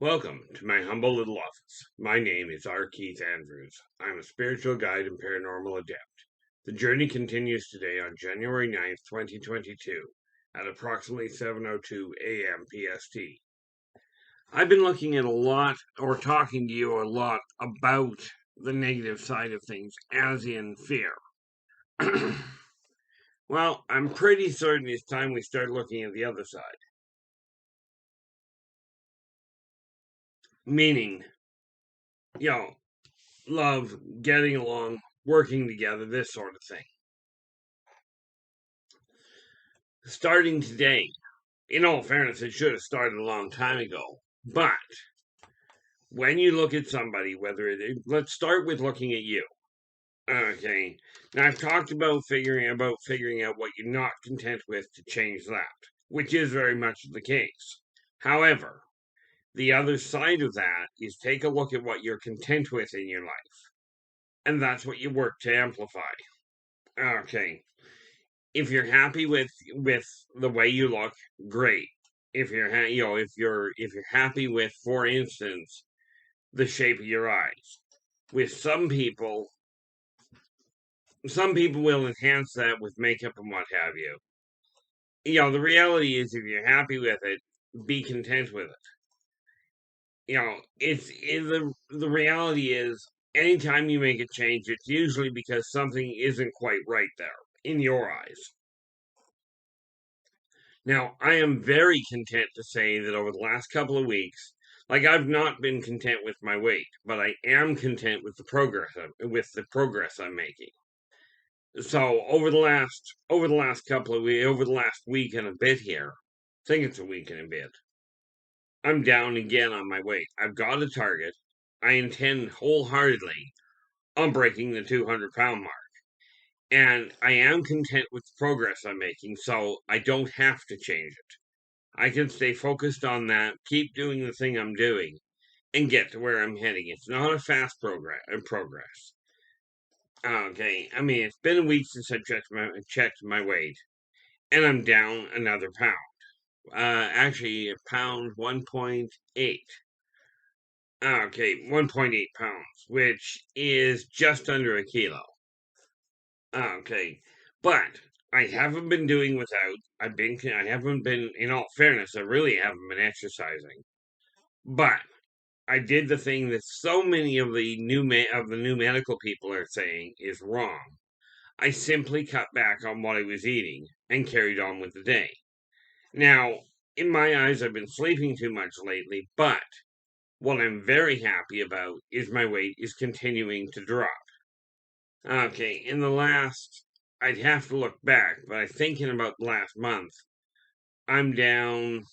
Welcome to my humble little office. My name is R. Keith Andrews. I'm a spiritual guide and paranormal adept. The journey continues today on January 9th, 2022 at approximately 7:02 a.m. PST. I've been looking at a lot or talking to you a lot about the negative side of things, as in fear. Well, I'm pretty certain it's time we start looking at the other side. Meaning, you know, love, getting along, working together, this sort of thing. Starting today, in all fairness, it should have started a long time ago. But when you look at somebody, let's start with looking at you. Okay. Now I've talked about figuring out what you're not content with to change that, which is very much the case. However, the other side of that is take a look at what you're content with in your life, and that's what you work to amplify. Okay. If you're happy with the way you look, great. If you're if you're happy with, for instance, the shape of your eyes, with some people will enhance that with makeup and what have you. The reality is, if you're happy with it, be content with it. The reality is, anytime you make a change, it's usually because something isn't quite right there in your eyes. Now, I am very content to say that over the last couple of weeks, like, I've not been content with my weight, but I am content with the progress I'm making. So over the last week and a bit here, I think it's a week and a bit, I'm down again on my weight. I've got a target. I intend wholeheartedly on breaking the 200-pound mark. And I am content with the progress I'm making, so I don't have to change it. I can stay focused on that, keep doing the thing I'm doing, and get to where I'm heading. It's not a fast progress. Okay, I mean, it's been a week since I checked my weight, and I'm down another pound. Actually, a pound 1.8. Okay, 1.8 pounds, which is just under a kilo. Okay, but I haven't been doing without. I haven't been, in all fairness, I really haven't been exercising. But I did the thing that so many of the new medical people are saying is wrong. I simply cut back on what I was eating and carried on with the day. Now, in my eyes, I've been sleeping too much lately, but what I'm very happy about is my weight is continuing to drop. Okay, I'd have to look back, but I think in about the last month, I'm down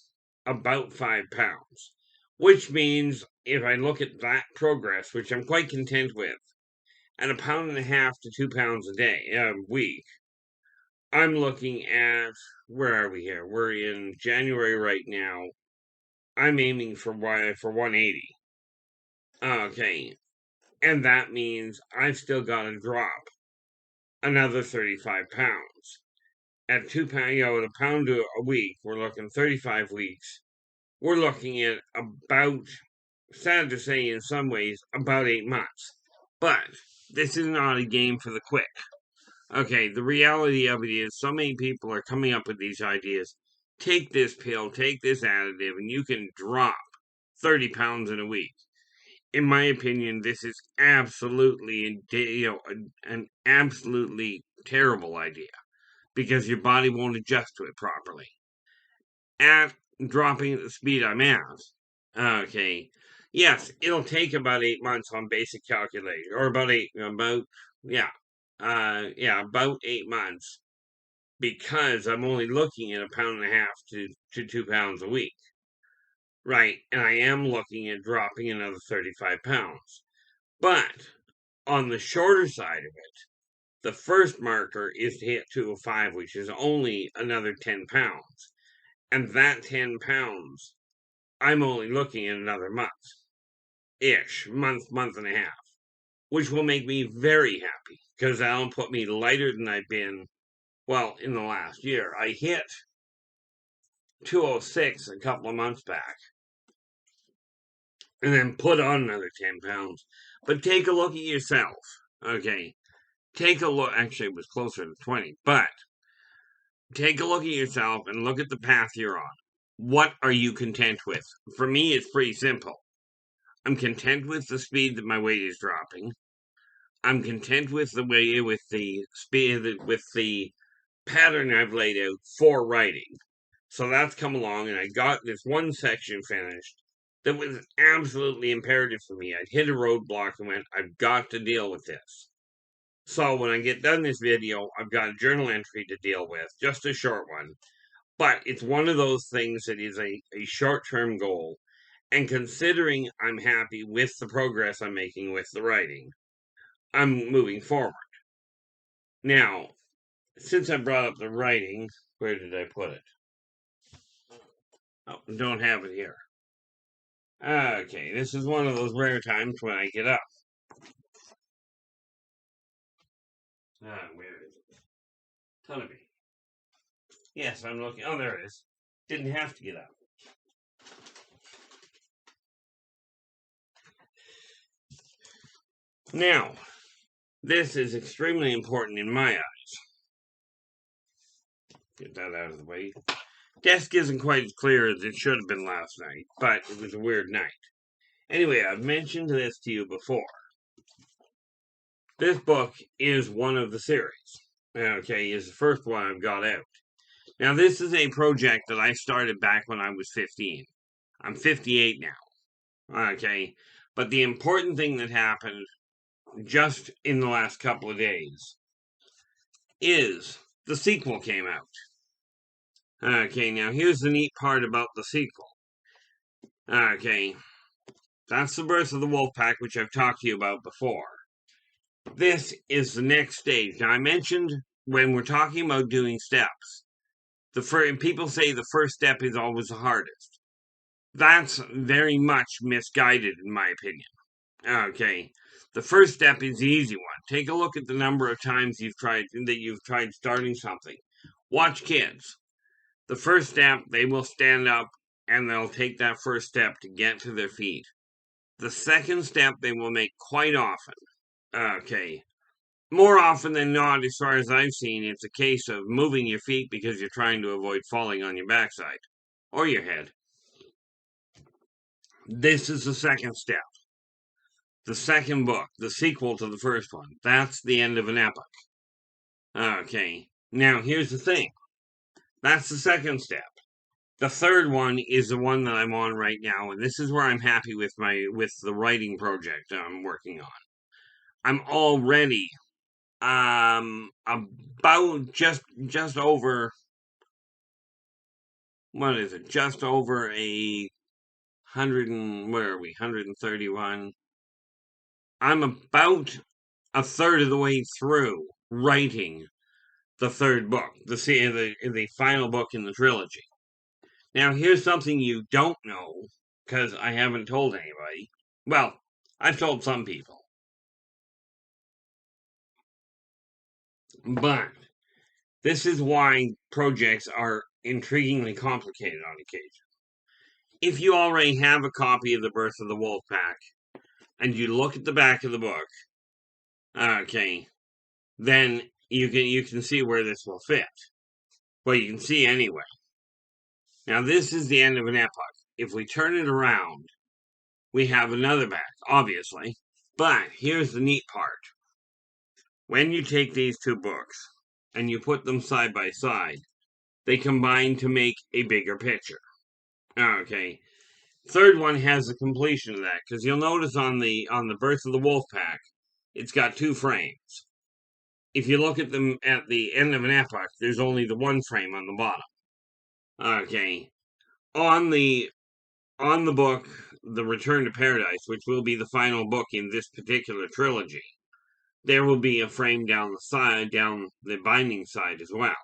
about 5 pounds, which means if I look at that progress, which I'm quite content with, and a pound and a half to 2 pounds a week, I'm looking at, where are we here? We're in January right now. I'm aiming for 180. Okay, and that means I've still got to drop another 35 pounds. At 2 pounds, a pound a week, we're looking 35 weeks. We're looking at about, sad to say in some ways, about 8 months. But this is not a game for the quick. Okay, the reality of it is, so many people are coming up with these ideas. Take this pill, take this additive, and you can drop 30 pounds in a week. In my opinion, this is absolutely, an absolutely terrible idea because your body won't adjust to it properly. At dropping at the speed I'm at, okay, yes, it'll take about 8 months on basic calculation, or about 8 months, because I'm only looking at a pound and a half to 2 pounds a week, right? And I am looking at dropping another 35 pounds. But on the shorter side of it, the first marker is to hit 205, which is only another 10 pounds. And that 10 pounds, I'm only looking at another month and a half, which will make me very happy because that'll put me lighter than I've been, well, in the last year. I hit 206 a couple of months back. and then put on another 10 pounds. But take a look at yourself. Okay. Take a look. Actually, it was closer to 20, but take a look at yourself and look at the path you're on. What are you content with? For me, it's pretty simple. I'm content with the speed that my weight is dropping. I'm content with the speed, with the pattern I've laid out for writing. So that's come along, and I got this one section finished that was absolutely imperative for me. I'd hit a roadblock and went, I've got to deal with this. So when I get done this video, I've got a journal entry to deal with, just a short one. But it's one of those things that is a short-term goal. And considering I'm happy with the progress I'm making with the writing, I'm moving forward. Now, since I brought up the writing, where did I put it? Oh, don't have it here. Okay, this is one of those rare times when I get up. Where is it? Ton of me. Yes, I'm looking. Oh, there it is. Didn't have to get up. Now, this is extremely important in my eyes. Get that out of the way. Desk isn't quite as clear as it should have been last night, but it was a weird night. Anyway, I've mentioned this to you before. This book is one of the series. Okay, is the first one I've got out. Now, this is a project that I started back when I was 15. I'm 58 now. Okay, but the important thing that happened just in the last couple of days is the sequel came out. Okay, now here's the neat part about the sequel. Okay, that's The Birth of the Wolfpack, which I've talked to you about before. This is the next stage. Now, I mentioned when we're talking about doing steps, people say the first step is always the hardest. That's very much misguided, in my opinion. Okay, the first step is the easy one. Take a look at the number of times you've tried starting something. Watch kids. The first step, they will stand up and they'll take that first step to get to their feet. The second step they will make quite often. Okay. More often than not, as far as I've seen, it's a case of moving your feet because you're trying to avoid falling on your backside or your head. This is the second step. The second book, the sequel to the first one, that's the end of an epoch. Okay. Now, here's the thing. That's the second step. The third one is the one that I'm on right now, and this is where I'm happy with the writing project I'm working on. I'm already about just over, what is it? Just over 131. I'm about a third of the way through writing the third book, the final book in the trilogy. Now, here's something you don't know, because I haven't told anybody. Well, I've told some people. But this is why projects are intriguingly complicated on occasion. If you already have a copy of The Birth of the Wolfpack, and you look at the back of the book, okay, then you can see where this will fit. Well, you can see anyway. Now, this is the end of an epoch. If we turn it around, we have another back, obviously. But here's the neat part. When you take these two books and you put them side by side, they combine to make a bigger picture. Okay. Third one has the completion of that, because you'll notice on the Birth of the Wolfpack, it's got two frames. If you look at them at the end of an epoch, there's only the one frame on the bottom. Okay. On the book, The Return to Paradise, which will be the final book in this particular trilogy, there will be a frame down the side, down the binding side as well.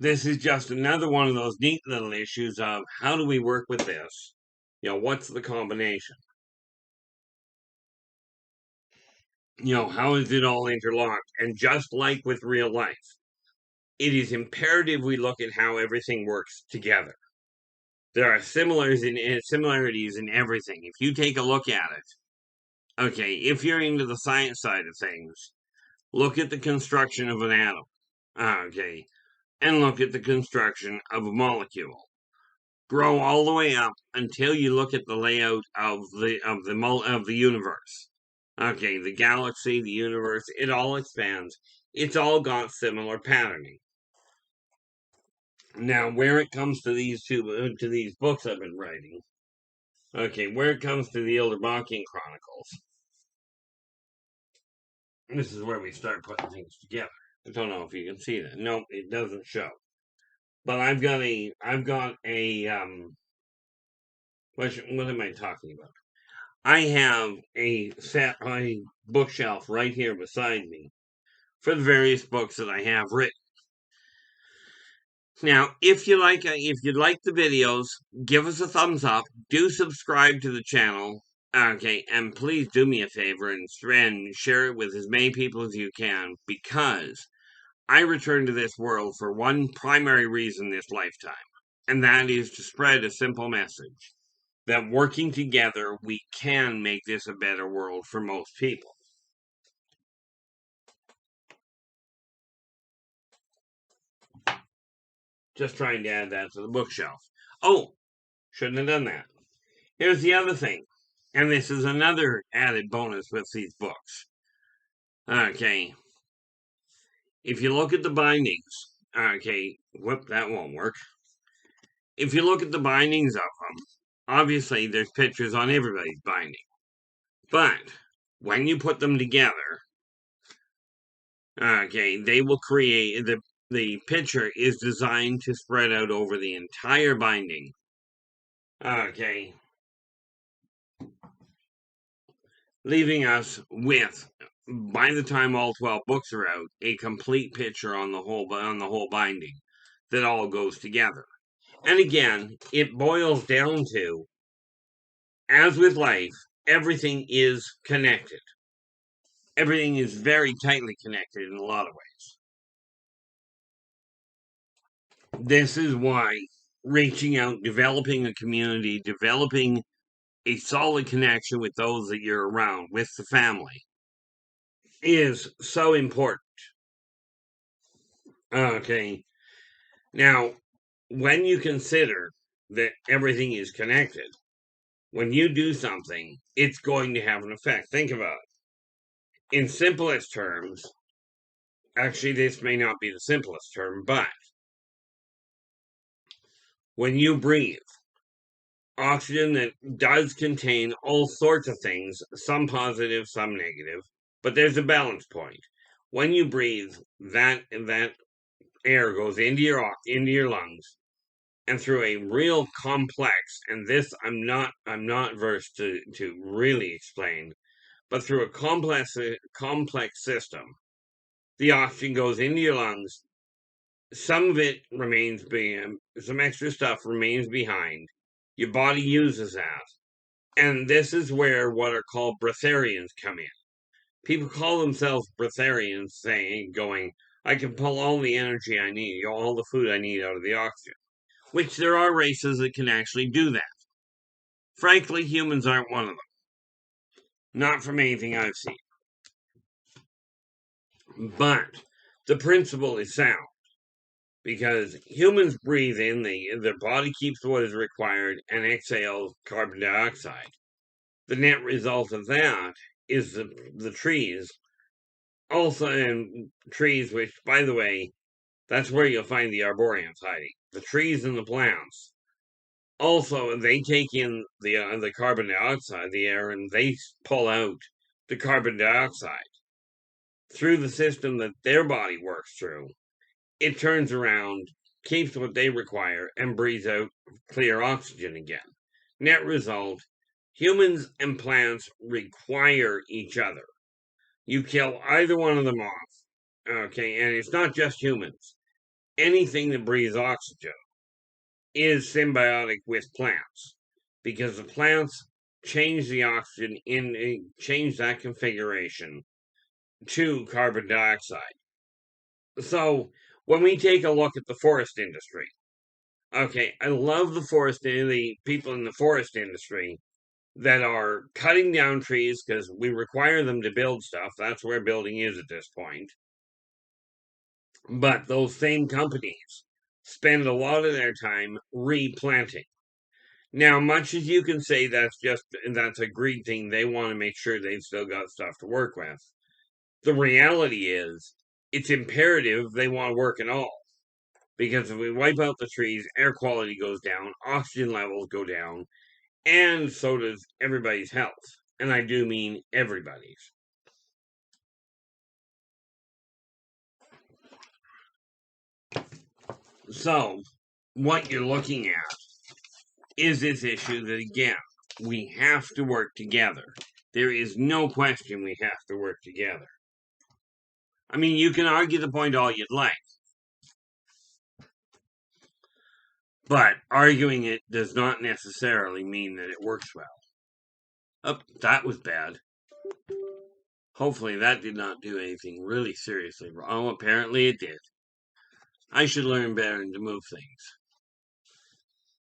This is just another one of those neat little issues of how do we work with this? What's the combination? How is it all interlocked? And just like with real life, it is imperative we look at how everything works together. There are similarities in everything. If you take a look at it, okay, if you're into the science side of things, look at the construction of an atom, okay, and look at the construction of a molecule. Grow all the way up until you look at the layout of the universe. Okay, the galaxy, the universe, it all expands. It's all got similar patterning. Now, where it comes to these books I've been writing, okay, where it comes to the Yldrbacian Chronicles, this is where we start putting things together. I don't know if you can see that. Nope, it doesn't show. But what am I talking about? I have a bookshelf right here beside me for the various books that I have written. Now, if you like the videos, give us a thumbs up. Do subscribe to the channel. Okay, and please do me a favor and share it with as many people as you can, because I returned to this world for one primary reason this lifetime, and that is to spread a simple message that working together, we can make this a better world for most people. Just trying to add that to the bookshelf. Oh, shouldn't have done that. Here's the other thing, and this is another added bonus with these books. Okay, if you look at the bindings, okay, whoop, that won't work. If you look at the bindings of them, obviously there's pictures on everybody's binding. But when you put them together, okay, they will create the picture is designed to spread out over the entire binding. Okay. Leaving us with, by the time all 12 books are out, a complete picture on the whole binding that all goes together. And again, it boils down to, as with life, everything is connected. Everything is very tightly connected in a lot of ways. This is why reaching out, developing a community, developing a solid connection with those that you're around, with the family, is so important. Okay. Now, when you consider that everything is connected, when you do something, it's going to have an effect. Think about it. In simplest terms, actually, this may not be the simplest term, but when you breathe, oxygen that does contain all sorts of things, some positive, some negative, but there's a balance point. When you breathe, that air goes into your lungs, and through a real complex, and this I'm not versed to really explain, but through a complex system, the oxygen goes into your lungs. Some of it remains being, some extra stuff remains behind. Your body uses that. And this is where what are called breatharians come in. People call themselves breatharians, going, I can pull all the energy I need, all the food I need out of the oxygen. Which there are races that can actually do that. Frankly, humans aren't one of them. Not from anything I've seen. But the principle is sound. Because humans breathe in, their body keeps what is required and exhales carbon dioxide. The net result of that is the trees. Also, and trees, which, by the way, that's where you'll find the arboreans hiding. The trees and the plants. Also, they take in the carbon dioxide, the air, and they pull out the carbon dioxide through the system that their body works through. It turns around, keeps what they require, and breathes out clear oxygen again. Net result, humans and plants require each other. You kill either one of them off, okay, and it's not just humans. Anything that breathes oxygen is symbiotic with plants, because the plants change the oxygen change that configuration to carbon dioxide. So when we take a look at the forest industry, Okay, I love the people in the forest industry that are cutting down trees because we require them to build stuff. That's where building is at this point. But those same companies spend a lot of their time replanting. Now, much as you can say that's a greed thing, they want to make sure they've still got stuff to work with. The reality is, it's imperative they want to work at all. Because if we wipe out the trees, air quality goes down, oxygen levels go down, and so does everybody's health. And I do mean everybody's. So, what you're looking at is this issue that, again, we have to work together. There is no question we have to work together. I mean, you can argue the point all you'd like, but arguing it does not necessarily mean that it works well. Oh, that was bad. Hopefully that did not do anything really seriously wrong. Oh, apparently it did. I should learn better to move things.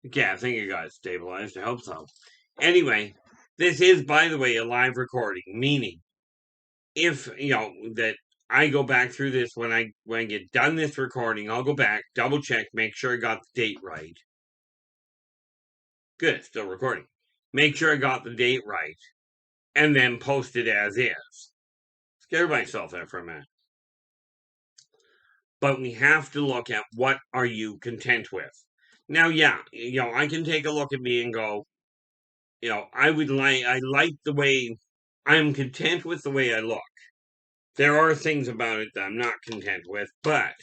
Okay, I think I got it stabilized. I hope so. Anyway, this is, by the way, a live recording, meaning if that I go back through this when I get done this recording, I'll go back, double check, make sure I got the date right. Good, it's still recording. Make sure I got the date right, and then post it as is. Scared myself there for a minute. But we have to look at what are you content with. Now, yeah, I can take a look at me and go, I like the way I'm content with the way I look. There are things about it that I'm not content with, but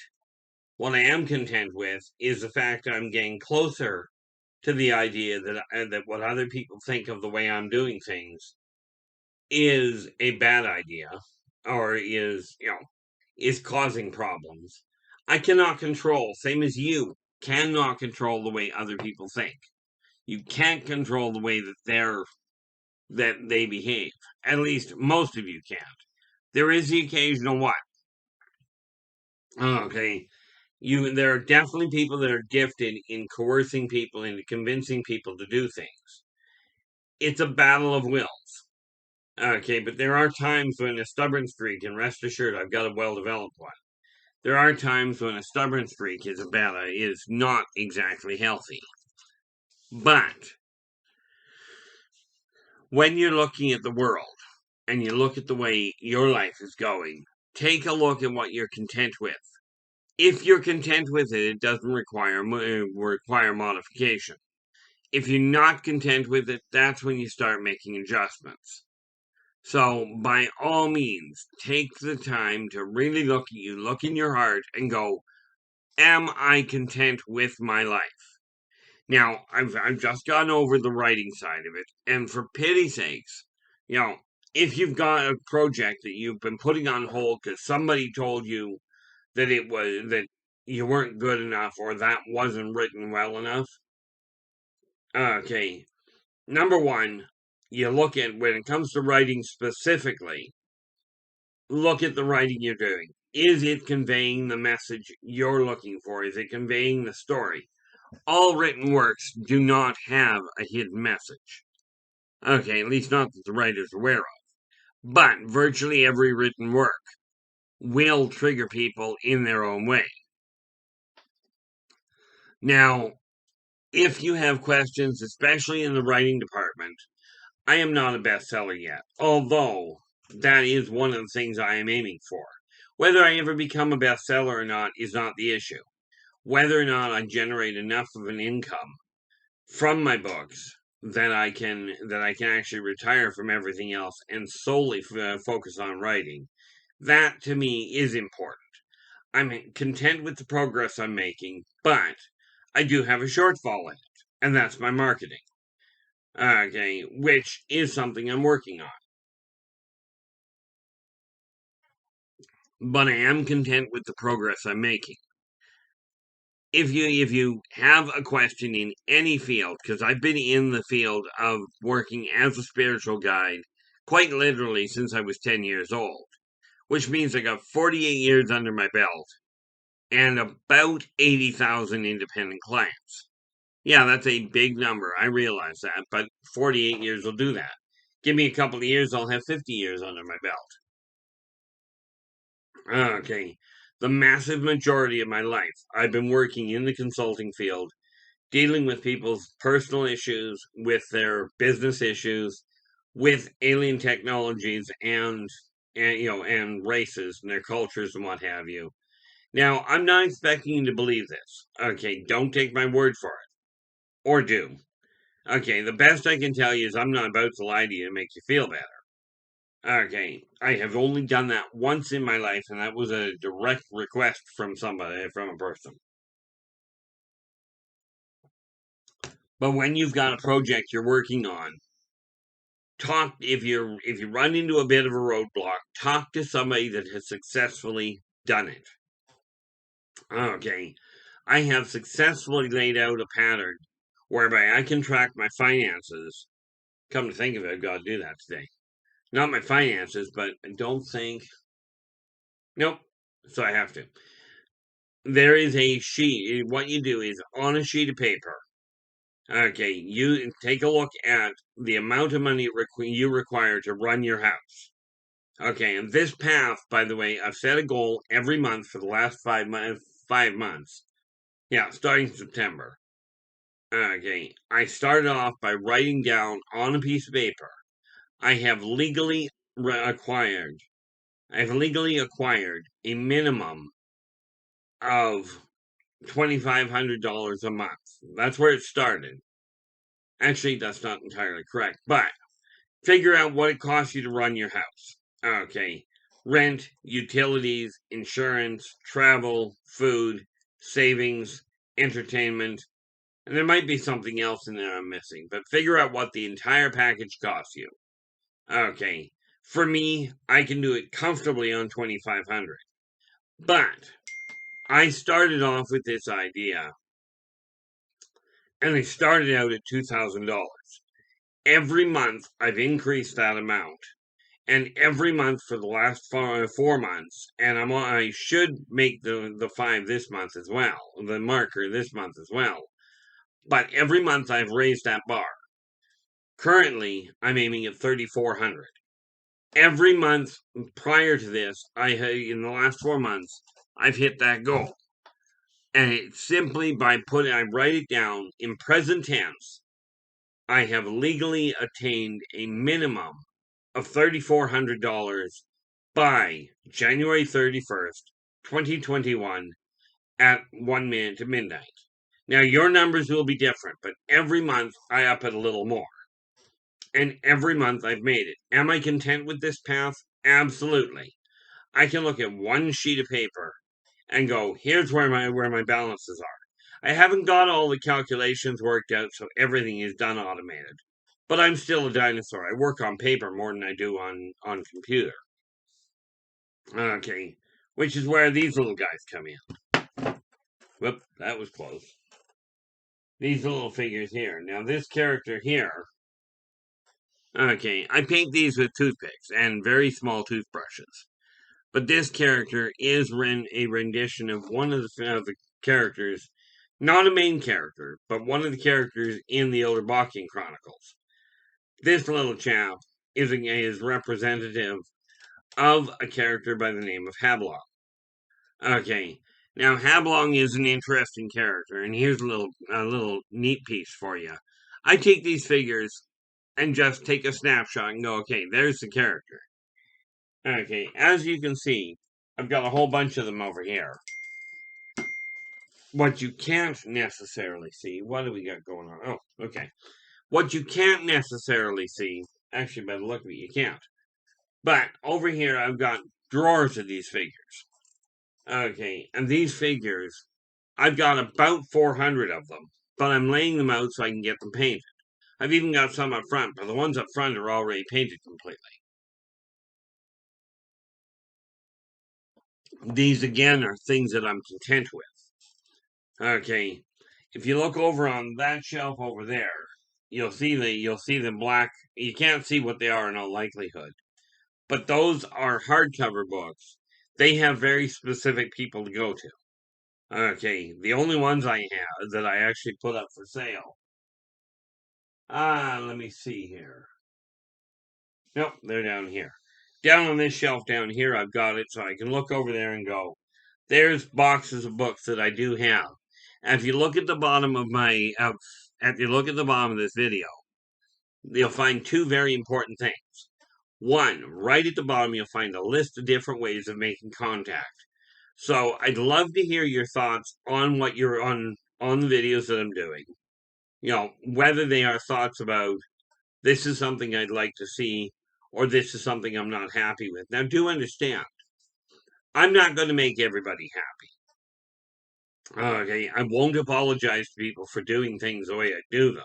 what I am content with is the fact that I'm getting closer to the idea that what other people think of the way I'm doing things is a bad idea, or is causing problems. I cannot control, same as you cannot control the way other people think. You can't control the way that they behave. At least most of you can't. There is the occasional what? Okay. There are definitely people that are gifted in coercing people into convincing people to do things. It's a battle of wills. Okay, but there are times when a stubborn streak, and rest assured I've got a well-developed one. There are times when a stubborn streak is not exactly healthy. But when you're looking at the world and you look at the way your life is going, take a look at what you're content with. If you're content with it, it doesn't require modification. If you're not content with it, that's when you start making adjustments. So, by all means, take the time to really look at you, look in your heart, and go, am I content with my life? Now, I've just gone over the writing side of it, and for pity's sakes, if you've got a project that you've been putting on hold because somebody told you that you weren't good enough or that wasn't written well enough, okay, number one, you look at when it comes to writing specifically, look at the writing you're doing. Is it conveying the message you're looking for? Is it conveying the story? All written works do not have a hidden message. Okay, at least not that the writer's aware of. But virtually every written work will trigger people in their own way. Now, if you have questions, especially in the writing department, I am not a bestseller yet, although that is one of the things I am aiming for. Whether I ever become a bestseller or not is not the issue. Whether or not I generate enough of an income from my books that I can actually retire from everything else and solely focus on writing, that to me is important. I'm content with the progress I'm making, but I do have a shortfall in it, and that's my marketing. Okay, which is something I'm working on. But I am content with the progress I'm making. If you have a question in any field, because I've been in the field of working as a spiritual guide quite literally since I was 10 years old, which means I got 48 years under my belt. and about 80,000 independent clients. Yeah, that's a big number. I realize that, but 48 years will do that. Give me a couple of years, I'll have 50 years under my belt. Okay. The massive majority of my life, I've been working in the consulting field, dealing with people's personal issues, with their business issues, with alien technologies and races and their cultures and what have you. Now, I'm not expecting you to believe this. Okay, don't take my word for it. Or do. Okay, the best I can tell you is I'm not about to lie to you to make you feel better. Okay, I have only done that once in my life, and that was a direct request from somebody, from a person. But when you've got a project you're working on, talk if you run into a bit of a roadblock, talk to somebody that has successfully done it. Okay, I have successfully laid out a pattern whereby I can track my finances. Come to think of it, I've got to do that today. Not my finances, but I don't think. Nope. So I have to. There is a sheet. What you do is on a sheet of paper. Okay, you take a look at the amount of money you require to run your house. Okay, and this path, by the way, I've set a goal every month for the last 5 months. 5 months. Yeah, starting September. Okay, I started off by writing down on a piece of paper. I have legally acquired. I've legally acquired a minimum of $2,500 a month. That's where it started. Actually, that's not entirely correct, but figure out what it costs you to run your house. Okay. Rent, utilities, insurance, travel, food, savings, entertainment, and there might be something else in there I'm missing, but figure out what the entire package costs you. Okay. For me, I can do it comfortably on 2,500. But I started off with this idea and I started out at $2,000. Every month I've increased that amount, and every month for the last 4 months, and I should make the five this month as well, the marker this month as well. But every month I've raised that bar. Currently, I'm aiming at 3,400. Every month prior to this, in the last 4 months, I've hit that goal. And it's simply by I write it down in present tense. I have legally attained a minimum of $3,400 by January 31st, 2021 at 1 minute to midnight. Now, your numbers will be different, but every month I up it a little more. And every month I've made it. Am I content with this path? Absolutely. I can look at one sheet of paper and go, here's where my balances are. I haven't got all the calculations worked out, so everything is done automated. But I'm still a dinosaur. I work on paper more than I do on computer. Okay, which is where these little guys come in. Whoop, that was close. These little figures here. Now this character here. Okay, I paint these with toothpicks and very small toothbrushes. But this character is a rendition of one of the characters, not a main character, but one of the characters in the Yldrbac Chronicles. This little chap is representative of a character by the name of Hablong. Okay, now Hablong is an interesting character, and here's a little neat piece for you. I take these figures and just take a snapshot and go, okay, there's the character. Okay, as you can see, I've got a whole bunch of them over here. What you can't necessarily see, what do we got going on? Oh, okay. What you can't necessarily see, actually, by the look of it, you can't. But over here, I've got drawers of these figures. Okay, and these figures, I've got about 400 of them, but I'm laying them out so I can get them painted. I've even got some up front, but the ones up front are already painted completely. These, again, are things that I'm content with. Okay, if you look over on that shelf over there, you'll see the black. You can't see what they are in all likelihood, but those are hardcover books. They have very specific people to go to. Okay, the only ones I have that I actually put up for sale. Let me see here. Nope, they're down here. Down on this shelf down here, I've got it so I can look over there and go, there's boxes of books that I do have. And if you look at the bottom of if you look at the bottom of this video, you'll find two very important things. One, right at the bottom, you'll find a list of different ways of making contact. So I'd love to hear your thoughts on what you're on the videos that I'm doing. Whether they are thoughts about this is something I'd like to see or this is something I'm not happy with. Now, do understand, I'm not going to make everybody happy. Okay, I won't apologize to people for doing things the way I do them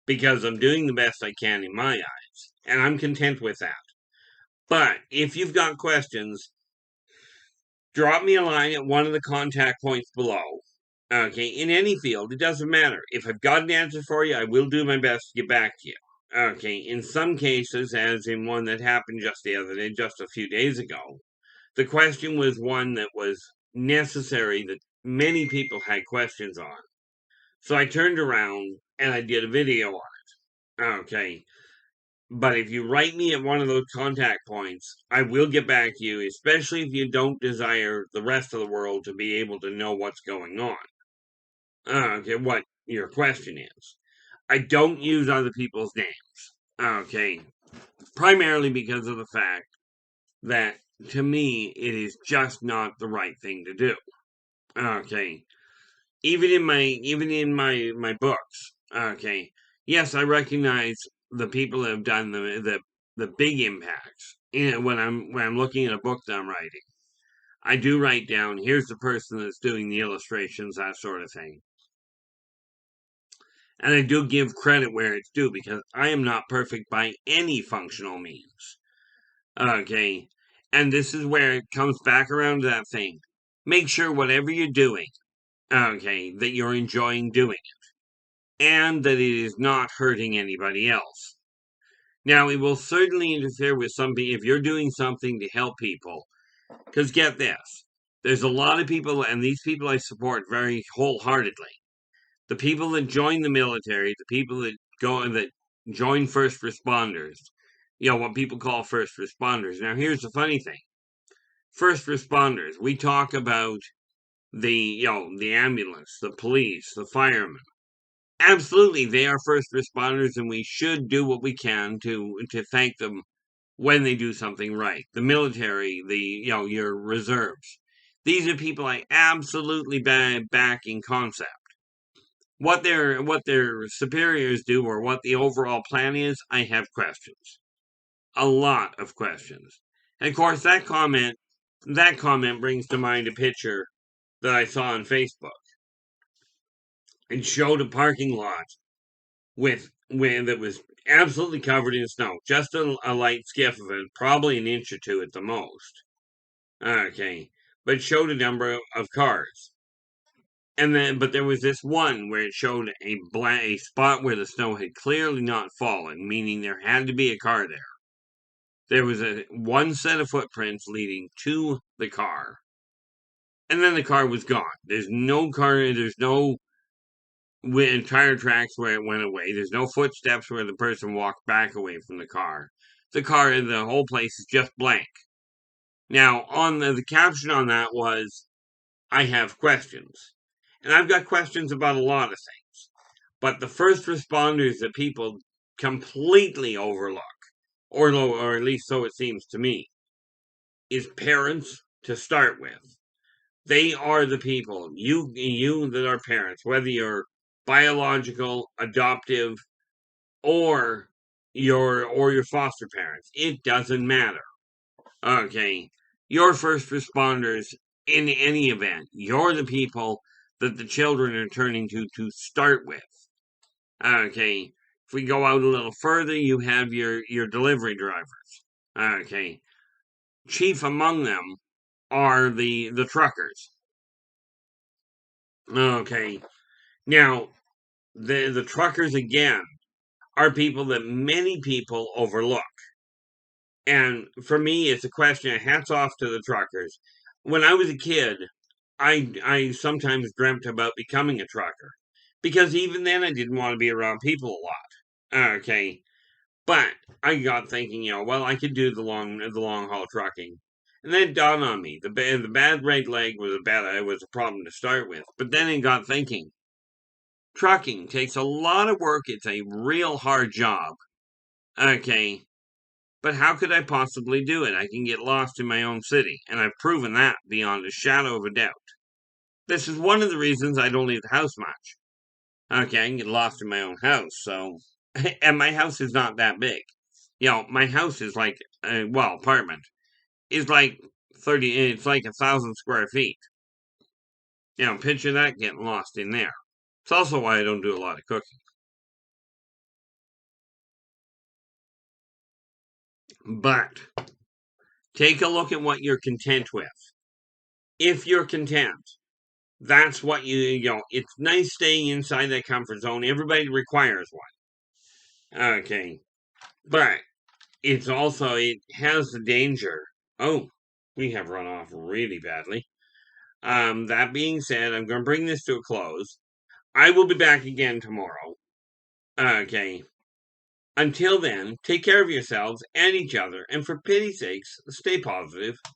because I'm doing the best I can in my eyes, and I'm content with that. But if you've got questions, drop me a line at one of the contact points below. Okay, in any field, it doesn't matter. If I've got an answer for you, I will do my best to get back to you. Okay, in some cases, as in one that happened just the other day, just a few days ago, the question was one that was necessary that many people had questions on. So I turned around and I did a video on it. Okay, but if you write me at one of those contact points, I will get back to you, especially if you don't desire the rest of the world to be able to know what's going on. Okay, what your question is. I don't use other people's names. Okay, primarily because of the fact that to me it is just not the right thing to do. Okay, even in my books. Okay, yes, I recognize the people that have done the big impacts. When I'm looking at a book that I'm writing, I do write down here's the person that's doing the illustrations, that sort of thing. And I do give credit where it's due because I am not perfect by any functional means. Okay. And this is where it comes back around to that thing. Make sure whatever you're doing, okay, that you're enjoying doing it and that it is not hurting anybody else. Now, it will certainly interfere with something if you're doing something to help people. Because get this, there's a lot of people, and these people I support very wholeheartedly. The people that join the military, the people that join first responders, what people call first responders. Now, here's the funny thing: first responders, we talk about the ambulance, the police, the firemen. Absolutely, they are first responders, and we should do what we can to thank them when they do something right. The military, your reserves. These are people I absolutely back in concept. What their superiors do or what the overall plan is, I have questions. A lot of questions. And of course that comment brings to mind a picture that I saw on Facebook. It showed a parking lot that was absolutely covered in snow, just a light skiff of it, probably an inch or two at the most. Okay, but it showed a number of cars. But there was this one where it showed a spot where the snow had clearly not fallen, meaning there had to be a car there. There was one set of footprints leading to the car, and then the car was gone. There's no car. There's no tire tracks where it went away. There's no footsteps where the person walked back away from the car. The whole place is just blank. Now, on the caption on that was, "I have questions," and I've got questions about a lot of things. But the first responders that people completely overlook, or at least so it seems to me, is parents to start with. They are the people, you that are parents, whether you're biological, adoptive, or your foster parents. It doesn't matter. Okay. You're first responders in any event. You're the people that the children are turning to start with. Okay. If we go out a little further, you have your delivery drivers. Okay. Chief among them are the truckers. Okay. Now, the truckers again are people that many people overlook. And for me, it's a question of hats off to the truckers. When I was a kid, I sometimes dreamt about becoming a trucker because even then I didn't want to be around people a lot. Okay, but I got thinking, well, I could do the long haul trucking, and then it dawned on me the bad right leg was a problem to start with. But then I got thinking, trucking takes a lot of work. It's a real hard job. Okay, but how could I possibly do it? I can get lost in my own city, and I've proven that beyond a shadow of a doubt. This is one of the reasons I don't leave the house much. Okay, I can get lost in my own house, so. And my house is not that big. My house is like, apartment is like 30, it's like 1,000 square feet. Picture that getting lost in there. It's also why I don't do a lot of cooking. But take a look at what you're content with. If you're content, that's what it's nice staying inside that comfort zone. Everybody requires one. Okay. But it has the danger. Oh, we have run off really badly. That being said, I'm going to bring this to a close. I will be back again tomorrow. Okay. Until then, take care of yourselves and each other, and for pity's sakes, stay positive.